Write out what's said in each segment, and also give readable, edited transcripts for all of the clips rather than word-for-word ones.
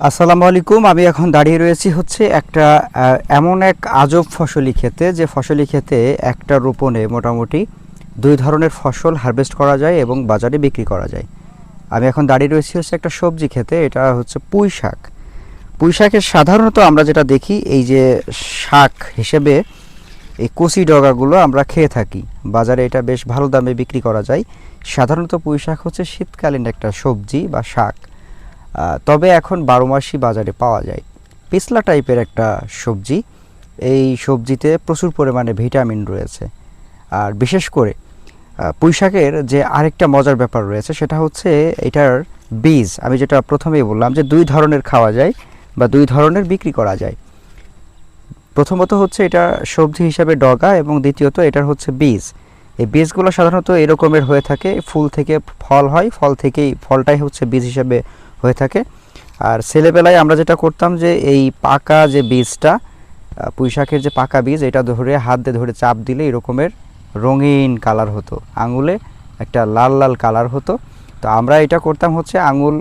আসসালামু আলাইকুম। আমি এখন দাঁড়িয়ে রয়েছি হচ্ছে একটা এমন এক আজব ফসলি ক্ষেতে, যে ফসলি ক্ষেতে একটা রোপণে মোটামুটি দুই ধরনের ফসল হারভেস্ট করা যায় এবং বাজারে বিক্রি করা যায়। আমি এখন দাঁড়িয়ে রয়েছি হচ্ছে একটা সবজি ক্ষেতে। এটা হচ্ছে পুঁই শাক। পুঁই শাকের সাধারণত আমরা যেটা দেখি, এই যে শাক হিসেবে এই কচি ডগাগুলো আমরা খেয়ে থাকি। বাজারে এটা বেশ ভালো দামে বিক্রি করা যায়। সাধারণত পুঁই শাক হচ্ছে শীতকালীন একটা সবজি বা শাক। তবে এখন 12 মাসই বাজারে পাওয়া যায়। পিছলা টাইপের একটা সবজি। এই সবজিতে প্রচুর পরিমাণে ভিটামিন রয়েছে। আর বিশেষ করে পুঁই শাকের যে আরেকটা মজার ব্যাপার রয়েছে, সেটা হচ্ছে এটার বীজ। আমি যেটা প্রথমেই বললাম যে দুই ধরনের খাওয়া যায় বা দুই ধরনের বিক্রি করা যায়। প্রথমত হচ্ছে এটা সবজি হিসাবে ডগা, এবং দ্বিতীয়ত এটার হচ্ছে বীজ। এই বীজগুলো সাধারণত এরকমের হয়ে থাকে, ফুল থেকে ফল হয়, ফলটাই হচ্ছে বীজ হিসাবে হয়ে থাকে। আর ছেলেবেলায় আমরা যেটা করতাম যে এই পাকা যে বীজটা, পুঁই শাকের যে পাকা বীজ, এটা ধরে হাত দিয়ে ধরে চাপ দিলে এরকমের রঙিন কালার হতো, আঙুলে একটা লাল লাল কালার হতো। তো আমরা এটা করতাম হচ্ছে আঙুল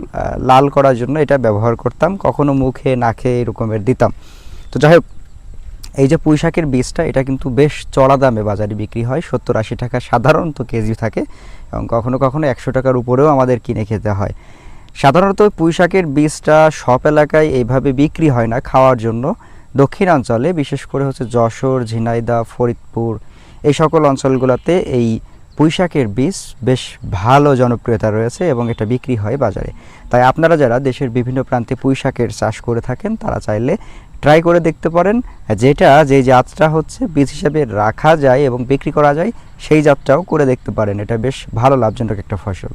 লাল করার জন্য এটা ব্যবহার করতাম, কখনো মুখে নাকে এরকমের দিতাম। তো যাই হোক, এই যে পুঁই শাকের বীজটা, এটা কিন্তু বেশ চড়া দামে বাজারে বিক্রি হয়। 70-80 টাকা সাধারণত কেজি থাকে, এবং কখনো কখনো 100 টাকার উপরেও আমাদের কিনে খেতে হয়। সাধারণত পুঁই শাকের বীজটা সব এলাকায় এইভাবে বিক্রি হয় না খাওয়ার জন্য। দক্ষিণাঞ্চলে, বিশেষ করে হচ্ছে যশোর, ঝিনাইদহ, ফরিদপুর, এই সকল অঞ্চলগুলোতে এই পুঁই শাকের বীজ বেশ ভালো জনপ্রিয়তা রয়েছে এবং এটা বিক্রি হয় বাজারে। তাই আপনারা যারা দেশের বিভিন্ন প্রান্তে পুঁই শাকের চাষ করে থাকেন, তারা চাইলে ট্রাই করে দেখতে পারেন। যে জাতটা হচ্ছে বীজ হিসাবে রাখা যায় এবং বিক্রি করা যায়, সেই জাতটাও করে দেখতে পারেন। এটা বেশ ভালো লাভজনক একটা ফসল।